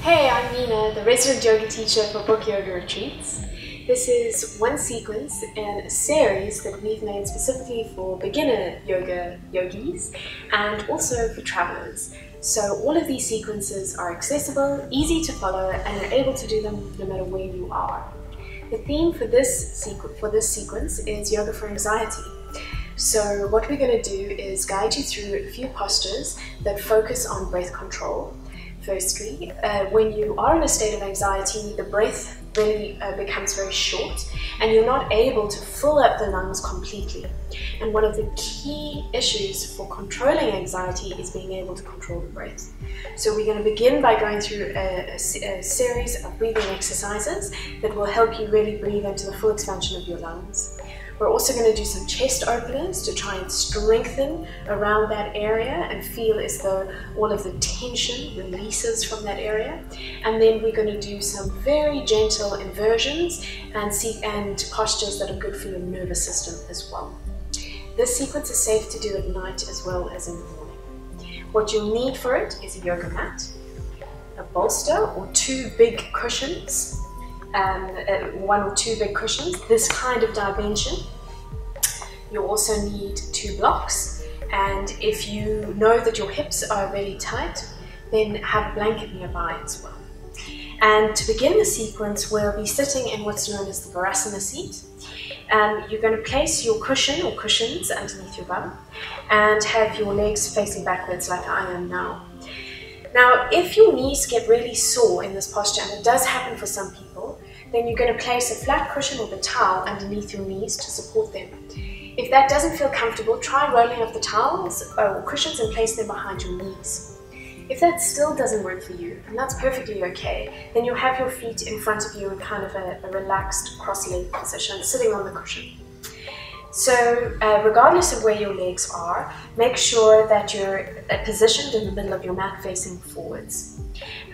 Hey, I'm Nina, the resident yoga teacher for BookYogaRetreats. This is one sequence in a series that we've made specifically for beginner yoga yogis and also for travelers. So all of these sequences are accessible, easy to follow, and you're able to do them no matter where you are. The theme for this sequence is yoga for anxiety. So what we're going to do is guide you through a few postures that focus on breath control. Firstly, when you are in a state of anxiety, the breath really becomes very short and you're not able to fill up the lungs completely. And one of the key issues for controlling anxiety is being able to control the breath. So we're going to begin by going through a series of breathing exercises that will help you really breathe into the full expansion of your lungs. We're also going to do some chest openers to try and strengthen around that area and feel as though all of the tension releases from that area. And then we're going to do some very gentle inversions and postures that are good for your nervous system as well. This sequence is safe to do at night as well as in the morning. What you'll need for it is a yoga mat, a bolster or two big cushions, one or two big cushions, this kind of dimension. You'll also need 2 blocks, and if you know that your hips are really tight, then have a blanket nearby as well. And to begin the sequence, we'll be sitting in what's known as the Virasana seat. And you're going to place your cushion or cushions underneath your bum and have your legs facing backwards like I am now. Now, if your knees get really sore in this posture, and it does happen for some people, then you're going to place a flat cushion or the towel underneath your knees to support them. If that doesn't feel comfortable, try rolling up the towels or cushions and place them behind your knees. If that still doesn't work for you, and that's perfectly okay, then you'll have your feet in front of you in kind of a relaxed cross-leg position, sitting on the cushion. So regardless of where your legs are, make sure that you're positioned in the middle of your mat facing forwards.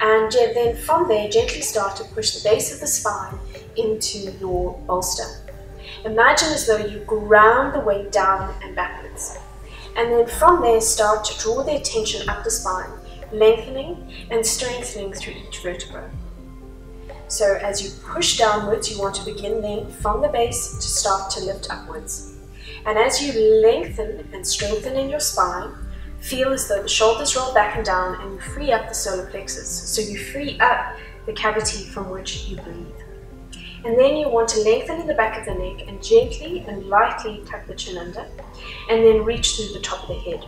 And then from there, gently start to push the base of the spine into your bolster. Imagine as though you ground the weight down and backwards. And then from there, start to draw the attention up the spine, lengthening and strengthening through each vertebra. So as you push downwards, you want to begin then from the base to start to lift upwards. And as you lengthen and strengthen in your spine, feel as though the shoulders roll back and down and you free up the solar plexus. So you free up the cavity from which you breathe. And then you want to lengthen in the back of the neck and gently and lightly tuck the chin under, and then reach through the top of the head.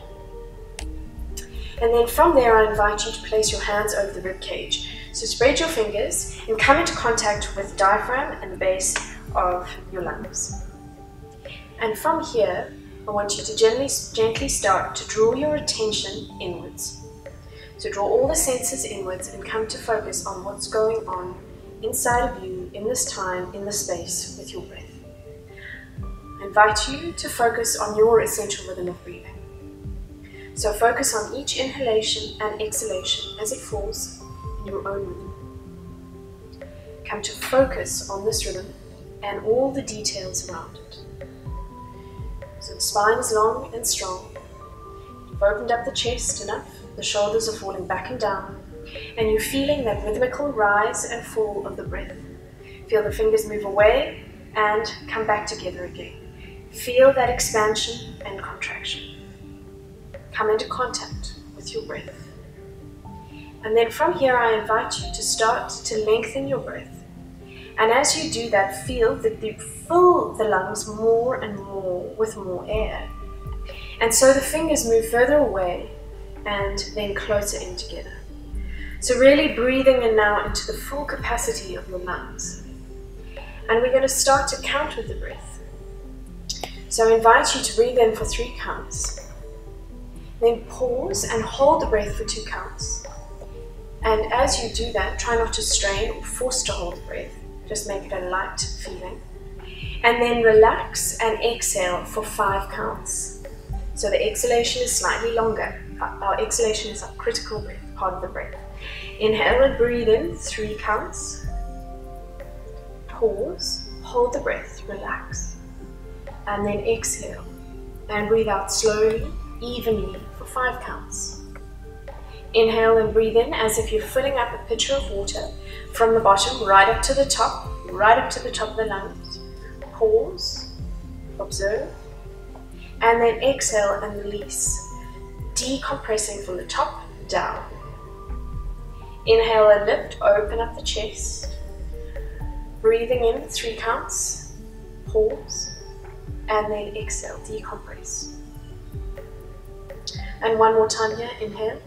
And then from there, I invite you to place your hands over the rib cage. So spread your fingers and come into contact with the diaphragm and the base of your lungs. And from here, I want you to gently start to draw your attention inwards. So draw all the senses inwards and come to focus on what's going on inside of you in this time, in this space with your breath. I invite you to focus on your essential rhythm of breathing. So focus on each inhalation and exhalation as it falls in your own rhythm. Come to focus on this rhythm and all the details around it. So the spine is long and strong. You've opened up the chest enough, the shoulders are falling back and down, and you're feeling that rhythmical rise and fall of the breath. Feel the fingers move away and come back together again. Feel that expansion and contraction. Come into contact with your breath. And then from here, I invite you to start to lengthen your breath. And as you do that, feel that you fill the lungs more and more with more air. And so the fingers move further away and then closer in together. So really breathing in now into the full capacity of your lungs. And we're going to start to count with the breath. So I invite you to breathe in for 3 counts. Then pause and hold the breath for 2 counts. And as you do that, try not to strain or force to hold the breath. Just make it a light feeling. And then relax and exhale for 5 counts. So the exhalation is slightly longer. Our exhalation is our critical breath, part of the breath. Inhale and breathe in 3 counts. Pause, hold the breath, relax. And then exhale and breathe out slowly, evenly for 5 counts. Inhale and breathe in as if you're filling up a pitcher of water from the bottom right up to the top of the lungs. Pause, observe, and then exhale and release, decompressing from the top down. Inhale and lift, open up the chest. Breathing in 3 counts, pause, and then exhale, decompress. And one more time here, inhale.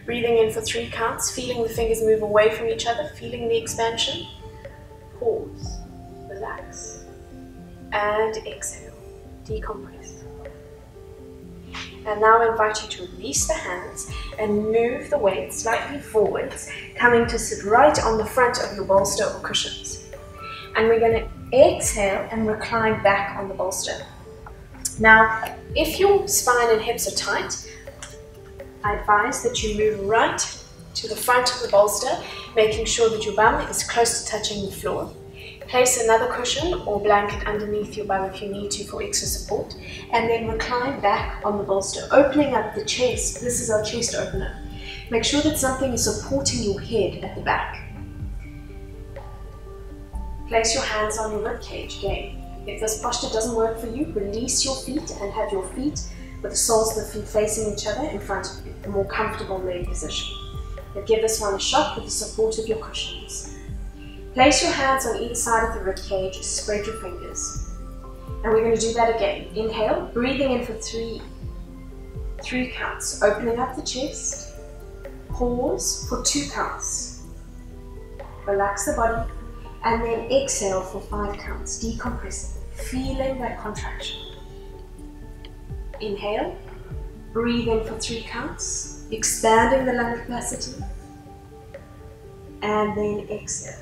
Breathing in for 3 counts, feeling the fingers move away from each other, feeling the expansion. Pause, relax, and exhale, decompress. And now I invite you to release the hands and move the weight slightly forwards, coming to sit right on the front of your bolster or cushions. And we're going to exhale and recline back on the bolster. Now, if your spine and hips are tight, I advise that you move right to the front of the bolster, making sure that your bum is close to touching the floor. Place another cushion or blanket underneath your bum if you need to for extra support, and then recline back on the bolster, opening up the chest. This is our chest opener. Make sure that something is supporting your head at the back. Place your hands on your rib cage again. If this posture doesn't work for you, release your feet and have your feet with the soles of the feet facing each other in front of you, a more comfortable laying position. But give this one a shot with the support of your cushions. Place your hands on either side of the rib cage, spread your fingers. And we're going to do that again. Inhale, breathing in for 3 counts, opening up the chest. Pause for 2 counts. Relax the body. And then exhale for 5 counts, decompressing, feeling that contraction. Inhale, breathe in for 3 counts, expanding the lung capacity. And then exhale.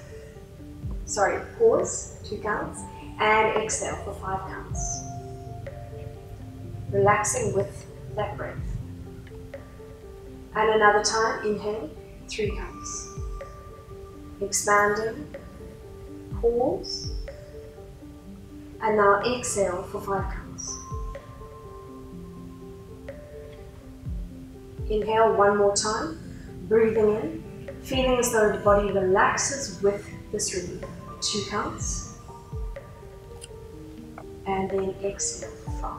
Sorry, pause, 2 counts, and exhale for 5 counts. Relaxing with that breath. And another time, inhale, 3 counts. Expanding. Pause, and now exhale for 5 counts. Inhale one more time, breathing in, feeling as though the body relaxes with this release. 2 counts, and then exhale for 5.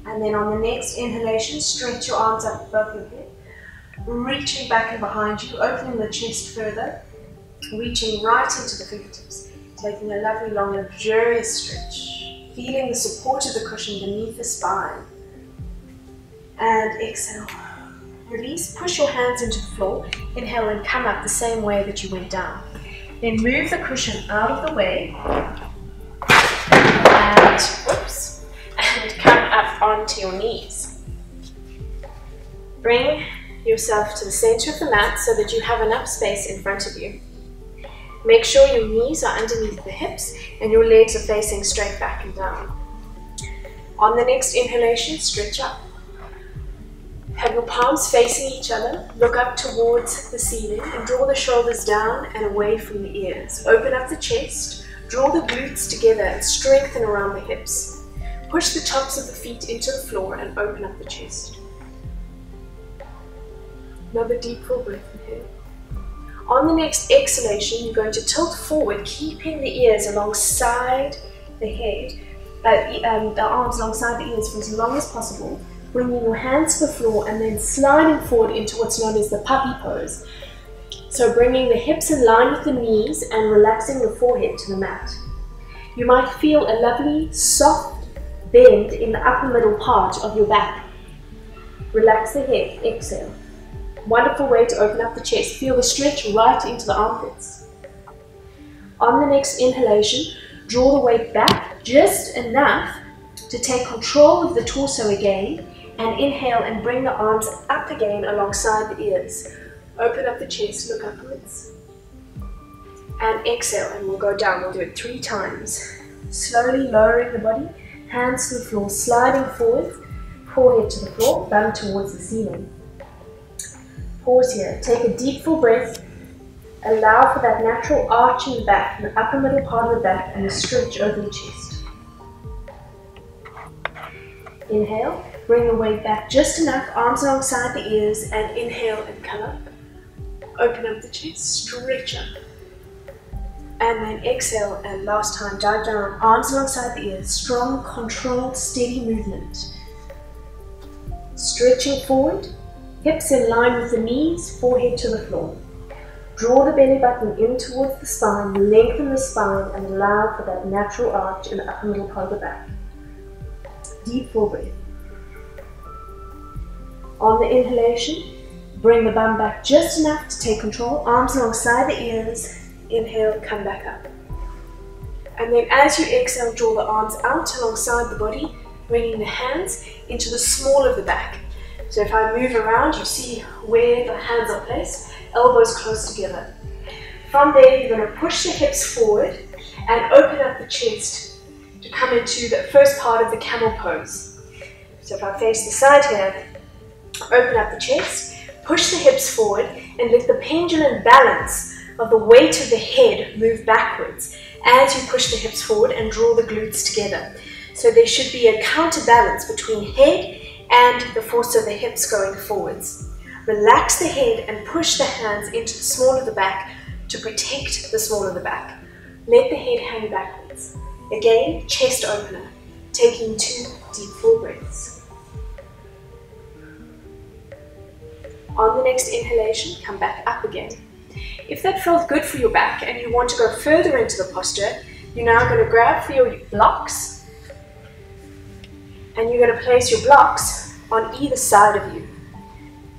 And then on the next inhalation, stretch your arms up above your head. Reaching back and behind you, opening the chest further, reaching right into the fingertips, taking a lovely long luxurious stretch, feeling the support of the cushion beneath the spine. And exhale, release, push your hands into the floor, inhale and come up the same way that you went down. Then move the cushion out of the way, and come up onto your knees. Bring yourself to the center of the mat so that you have enough space in front of you. Make sure your knees are underneath the hips and your legs are facing straight back and down. On the next inhalation, stretch up. Have your palms facing each other, look up towards the ceiling and draw the shoulders down and away from the ears. Open up the chest, draw the glutes together and strengthen around the hips. Push the tops of the feet into the floor and open up the chest. Another deep full breath, inhale. On the next exhalation, you're going to tilt forward, keeping the ears alongside the head, the arms alongside the ears for as long as possible, bringing your hands to the floor and then sliding forward into what's known as the puppy pose. So bringing the hips in line with the knees and relaxing the forehead to the mat. You might feel a lovely, soft bend in the upper middle part of your back. Relax the head, exhale. Wonderful way to open up the chest. Feel the stretch right into the armpits. On the next inhalation, draw the weight back just enough to take control of the torso again, and inhale and bring the arms up again alongside the ears. Open up the chest, look upwards. And exhale, and we'll go down. We'll do it 3 times. Slowly lowering the body, hands to the floor, sliding forward, forehead to the floor, bum towards the ceiling. Pause here, take a deep full breath, allow for that natural arch in the back, the upper middle part of the back, and a stretch over the chest. Inhale, Bring the weight back just enough, arms alongside the ears, and inhale and come up. Open up the chest, stretch up. And then exhale, and last time, dive down, arms alongside the ears, strong, controlled, steady movement. Stretching forward, hips in line with the knees, forehead to the floor. Draw the belly button in towards the spine, lengthen the spine, and allow for that natural arch in the upper middle part of the back. Deep full breath. On the inhalation, bring the bum back just enough to take control, arms alongside the ears. Inhale, come back up. And then as you exhale, draw the arms out alongside the body, bringing the hands into the small of the back. So if I move around, you see where the hands are placed, elbows close together. From there, you're going to push the hips forward and open up the chest to come into the first part of the camel pose. So if I face the side here, open up the chest, push the hips forward, and let the pendulum balance of the weight of the head move backwards as you push the hips forward and draw the glutes together. So there should be a counterbalance between head and the force of the hips going forwards. Relax the head and push the hands into the small of the back to protect the small of the back. Let the head hang backwards. Again, chest opener, taking 2 deep full breaths. On the next inhalation, come back up again. If that felt good for your back and you want to go further into the posture, you're now going to grab for your blocks and you're going to place your blocks on either side of you,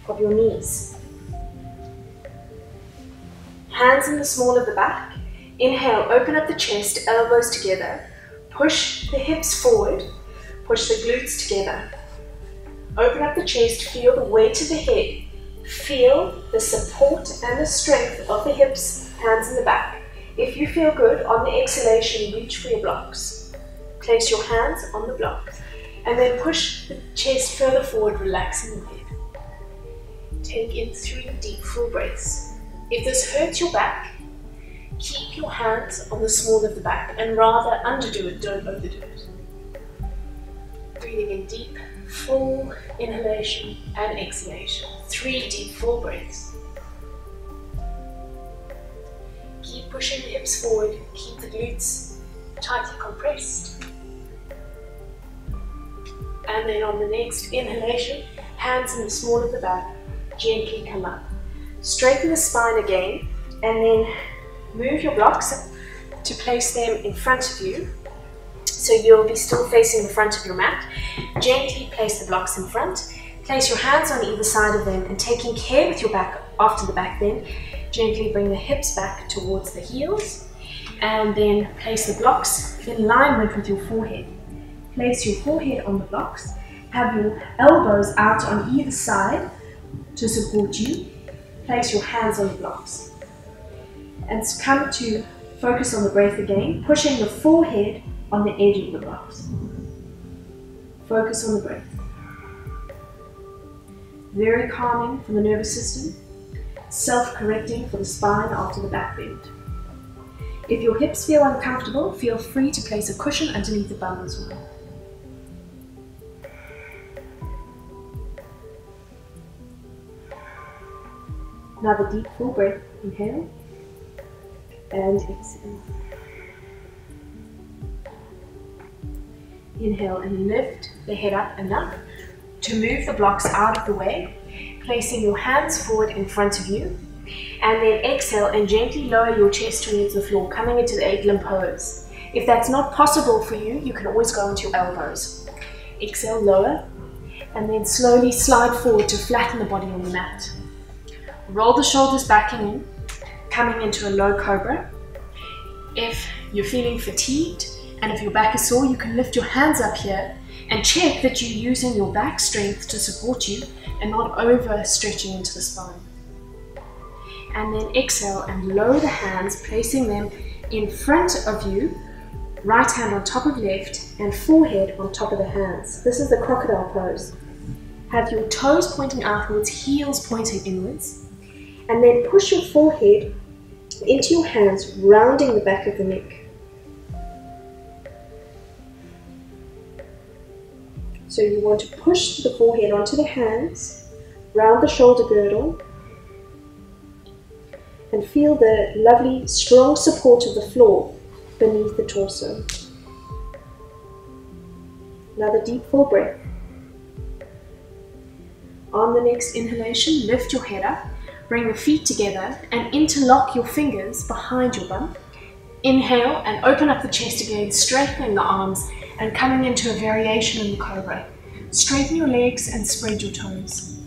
of your knees. Hands in the small of the back. Inhale, open up the chest, elbows together. Push the hips forward, push the glutes together. Open up the chest, feel the weight of the head. Feel the support and the strength of the hips, hands in the back. If you feel good, on the exhalation, reach for your blocks. Place your hands on the blocks. And then push the chest further forward, relaxing the head. Take in 3 deep full breaths. If this hurts your back, keep your hands on the small of the back and rather underdo it, don't overdo it. Breathing in deep, full inhalation and exhalation. 3 deep full breaths. Keep pushing the hips forward, keep the glutes tightly compressed. And then on the next inhalation, hands in the small of the back, gently come up. Straighten the spine again, and then move your blocks to place them in front of you. So you'll be still facing the front of your mat. Gently place the blocks in front. Place your hands on either side of them, and taking care with your back after the back bend, gently bring the hips back towards the heels, and then place the blocks in alignment with your forehead. Place your forehead on the blocks. Have your elbows out on either side to support you. Place your hands on the blocks. And come to focus on the breath again, pushing the forehead on the edge of the blocks. Focus on the breath. Very calming for the nervous system, self-correcting for the spine after the back bend. If your hips feel uncomfortable, feel free to place a cushion underneath the bum as well. Another deep full breath, inhale and exhale. Inhale and lift the head up enough to move the blocks out of the way, placing your hands forward in front of you, and then exhale and gently lower your chest towards the floor, coming into the 8 limb pose. If that's not possible for you, you can always go into your elbows. Exhale, lower, and then slowly slide forward to flatten the body on the mat. Roll the shoulders back in, coming into a low cobra. If you're feeling fatigued and if your back is sore, you can lift your hands up here and check that you're using your back strength to support you and not overstretching into the spine. And then exhale and lower the hands, placing them in front of you, right hand on top of left and forehead on top of the hands. This is the crocodile pose. Have your toes pointing outwards, heels pointing inwards, and then push your forehead into your hands, rounding the back of the neck. So So you want to push the forehead onto the hands, round the shoulder girdle, and feel the lovely, strong support of the floor beneath the torso. Another deep full breath. On the next inhalation, lift your head up, bring the feet together and interlock your fingers behind your bum. Inhale and open up the chest again, straightening the arms and coming into a variation in the Cobra. Straighten your legs and spread your toes.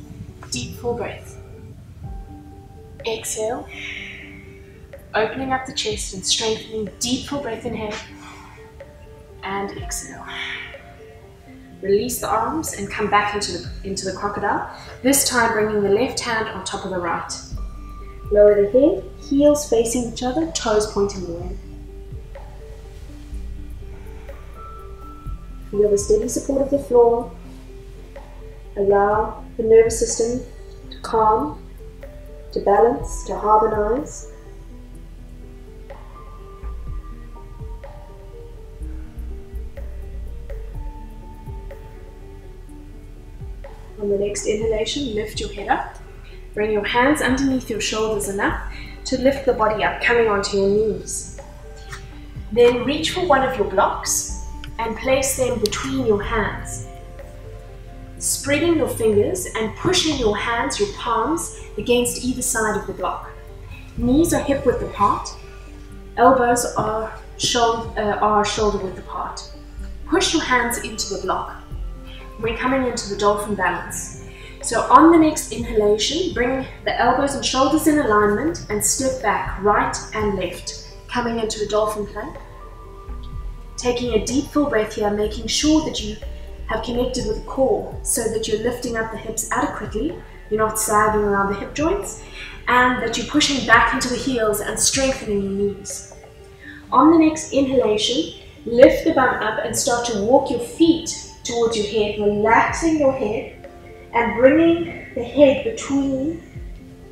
Deep full breath. Exhale, opening up the chest and strengthening. Deep full breath, inhale and exhale. Release the arms and come back into the crocodile, this time bringing the left hand on top of the right. Lower the head, heels facing each other, toes pointing away. Feel the steady support of the floor. Allow the nervous system to calm, to balance, to harmonize. On the next inhalation, lift your head up. Bring your hands underneath your shoulders enough to lift the body up, coming onto your knees. Then reach for one of your blocks and place them between your hands. Spreading your fingers and pushing your hands, your palms, against either side of the block. Knees are hip width apart. Elbows are shoulder width apart. Push your hands into the block. We're coming into the Dolphin balance. So on the next inhalation, bring the elbows and shoulders in alignment and step back right and left, coming into a Dolphin plank. Taking a deep full breath here, making sure that you have connected with the core so that you're lifting up the hips adequately, you're not sagging around the hip joints, and that you're pushing back into the heels and strengthening your knees. On the next inhalation, lift the bum up and start to walk your feet towards your head, relaxing your head and bringing the head between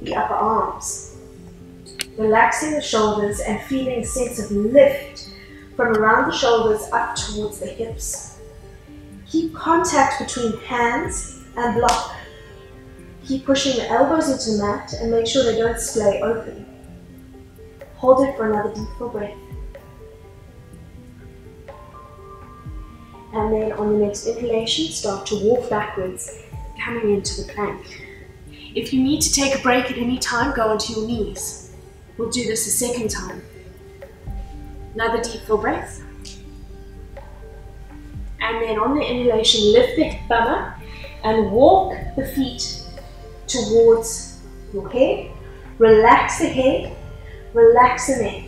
the upper arms. Relaxing the shoulders and feeling a sense of lift from around the shoulders up towards the hips. Keep contact between hands and block. Keep pushing the elbows into the mat and make sure they don't splay open. Hold it for another deep full breath. And then on the next inhalation, start to walk backwards, coming into the plank. If you need to take a break at any time, go onto your knees. We'll do this a second time. Another deep full breath. And then on the inhalation, lift the bum up and walk the feet towards your head. Relax the head, relax the neck.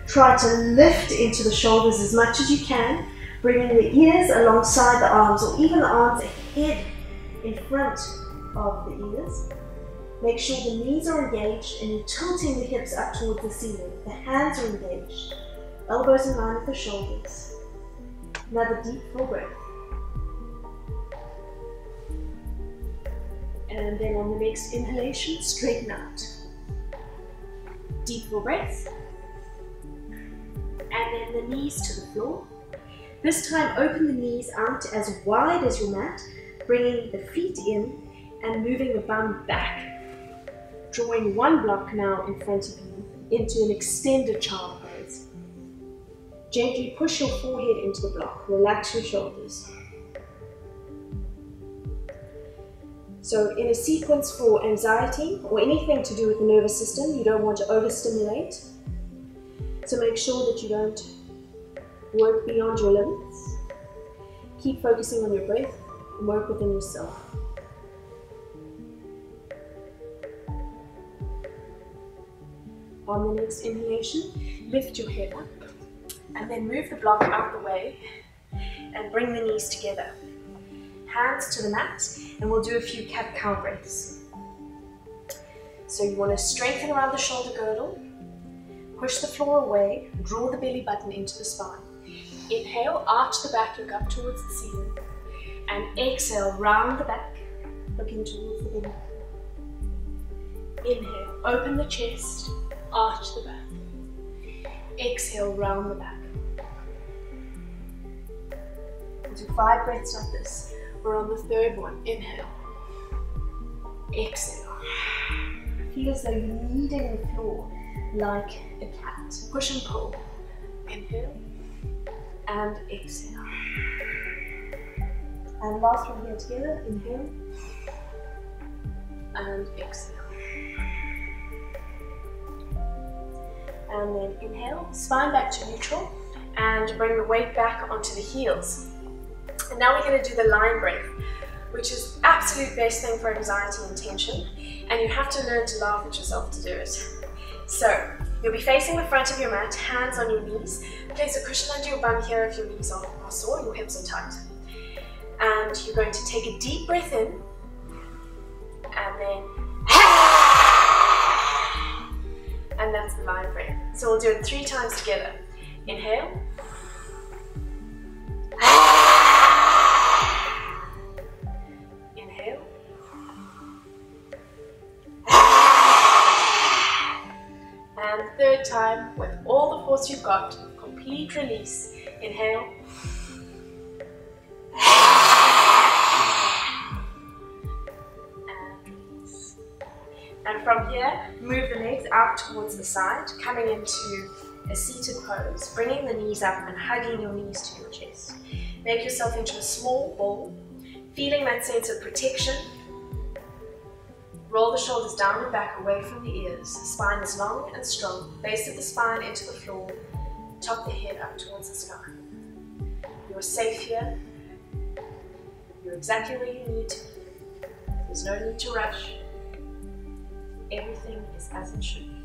Try to lift into the shoulders as much as you can, bringing the ears alongside the arms, or even the arms ahead in front of the ears. Make sure the knees are engaged and you're tilting the hips up towards the ceiling. The hands are engaged, elbows in line with the shoulders. Another deep full breath. And then on the next inhalation, straighten out. Deep full breath. And then the knees to the floor. This time open the knees out as wide as your mat, bringing the feet in and moving the bum back. Drawing one block now in front of you into an extended child pose. Gently push your forehead into the block, relax your shoulders. So in a sequence for anxiety or anything to do with the nervous system, you don't want to overstimulate. So make sure that you don't work beyond your limits. Keep focusing on your breath and work within yourself. On the next inhalation, lift your head up and then move the block out the way and bring the knees together. Hands to the mat, and we'll do a few cat-cow breaths. So you want to strengthen around the shoulder girdle, push the floor away, draw the belly button into the spine. Inhale, arch the back, look up towards the ceiling, and exhale, round the back, looking towards the belly button. Inhale, open the chest, arch the back. Exhale, round the back. We'll do 5 breaths like this. We're on the third one. Inhale. Exhale. Feel as though you're kneading the floor like a cat. Push and pull. Inhale and exhale. And last one here together. Inhale and exhale. And then inhale, spine back to neutral, and bring the weight back onto the heels. And now we're going to do the line breath, which is absolute best thing for anxiety and tension, and you have to learn to laugh at yourself to do it. So, you'll be facing the front of your mat, hands on your knees. Place a cushion under your bum here if your knees are sore, your hips are tight. And you're going to take a deep breath in, and then and that's the line breath. So we'll do it 3 times together. Inhale. Inhale. And third time, with all the force you've got, complete release. Inhale. And from here, move the legs out towards the side, coming into a seated pose, bringing the knees up and hugging your knees to your chest. Make yourself into a small ball, feeling that sense of protection. Roll the shoulders down and back away from the ears. Spine is long and strong, base of the spine into the floor, top the head up towards the sky. You're safe here. You're exactly where you need to be. There's no need to rush. Everything is as it should be.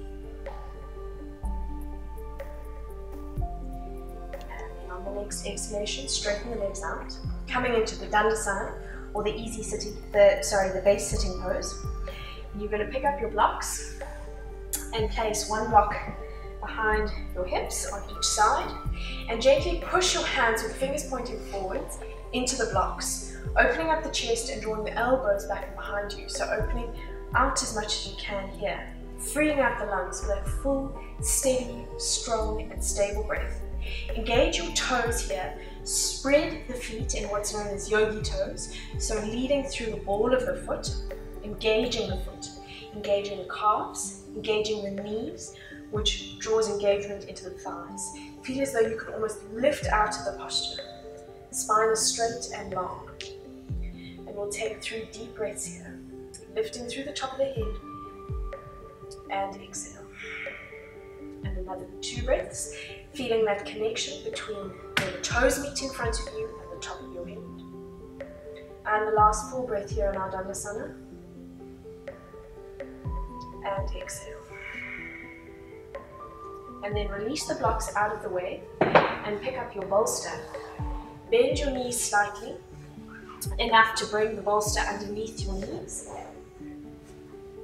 And on the next exhalation, straighten the legs out. Coming into the Dandasana, or the easy sitting, the base sitting pose. You're going to pick up your blocks and place one block behind your hips on each side, and gently push your hands with fingers pointing forwards into the blocks, opening up the chest and drawing the elbows back and behind you. So opening out as much as you can here, freeing out the lungs with a full, steady, strong and stable breath. Engage your toes here, spread the feet in what's known as yogi toes, so leading through the ball of the foot, engaging the foot, engaging the calves, engaging the knees, which draws engagement into the thighs. Feel as though you could almost lift out of the posture. The spine is straight and long. And we'll take 3 deep breaths here. Lifting through the top of the head and exhale. And another 2 breaths, feeling that connection between where the toes meet in front of you and the top of your head. And the last full breath here in our Dandasana. And exhale. And then release the blocks out of the way and pick up your bolster. Bend your knees slightly, enough to bring the bolster underneath your knees.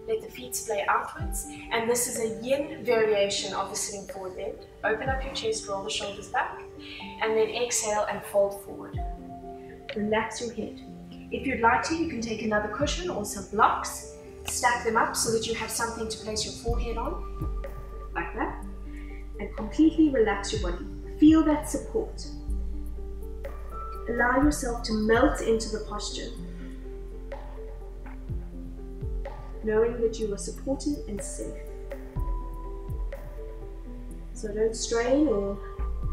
Let the feet splay outwards, and this is a yin variation of the sitting forward bend. Open up your chest, roll the shoulders back, and then exhale and fold forward. Relax your head. If you'd like to, you can take another cushion or some blocks, stack them up so that you have something to place your forehead on, like that, and completely relax your body. Feel that support. Allow yourself to melt into the posture, knowing that you are supported and safe. So don't strain or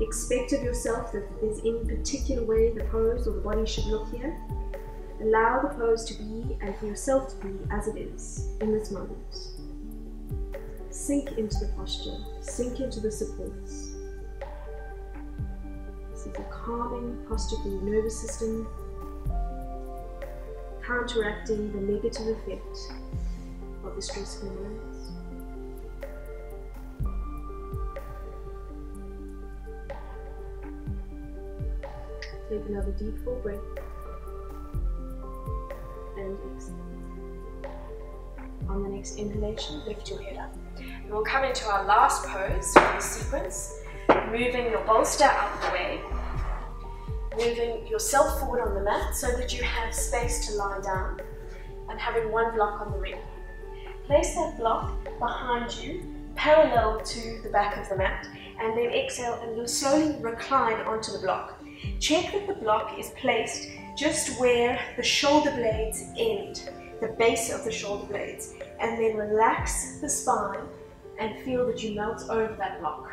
expect of yourself that there's any particular way the pose or the body should look here. Allow the pose to be, and for yourself to be, as it is in this moment. Sink into the posture, sink into the supports. This is a calming posture for your nervous system, counteracting the negative effect of the stress hormones. Take another deep full breath and exhale. On the next inhalation, lift your head up. And we'll come into our last pose for this sequence, moving your bolster out of the way, moving yourself forward on the mat so that you have space to lie down, and having one block on the ring. Place that block behind you, parallel to the back of the mat, and then exhale and slowly recline onto the block. Check that the block is placed just where the shoulder blades end, the base of the shoulder blades, and then relax the spine and feel that you melt over that block.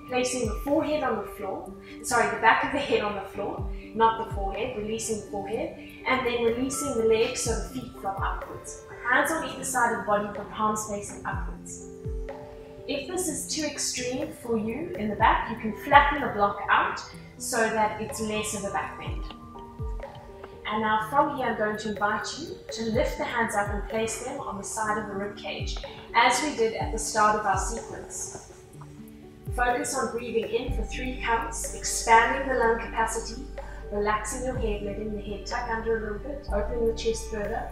Placing the forehead on the floor, the back of the head on the floor, not the forehead, releasing the forehead, and then releasing the legs so the feet flop upwards. Hands on either side of the body, the palms facing upwards. If this is too extreme for you in the back, you can flatten the block out so that it's less of a back bend. And now from here, I'm going to invite you to lift the hands up and place them on the side of the rib cage, as we did at the start of our sequence. Focus on breathing in for 3 counts, expanding the lung capacity, relaxing your head, letting the head tuck under a little bit, opening the chest further.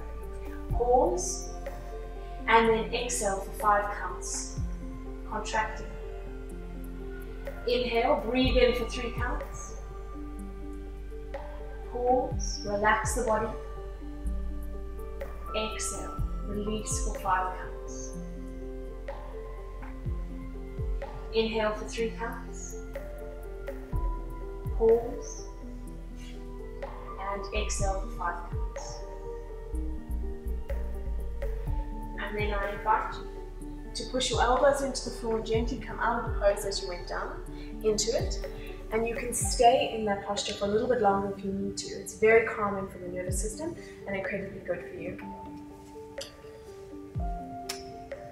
Pause, and then exhale for 5 counts, contracting. Inhale, breathe in for 3 counts. Pause, relax the body. Exhale, release for 5 counts. Inhale for 3 counts. Pause, and exhale for 5 counts. And then I invite you to push your elbows into the floor and gently come out of the pose as you went down into it. And you can stay in that posture for a little bit longer if you need to. It's very calming for the nervous system and incredibly good for you.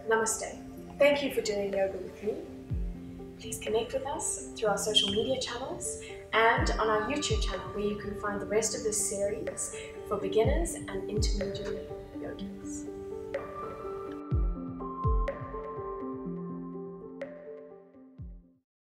Namaste. Thank you for doing yoga with me. Please connect with us through our social media channels and on our YouTube channel, where you can find the rest of this series for beginners and intermediate yogis.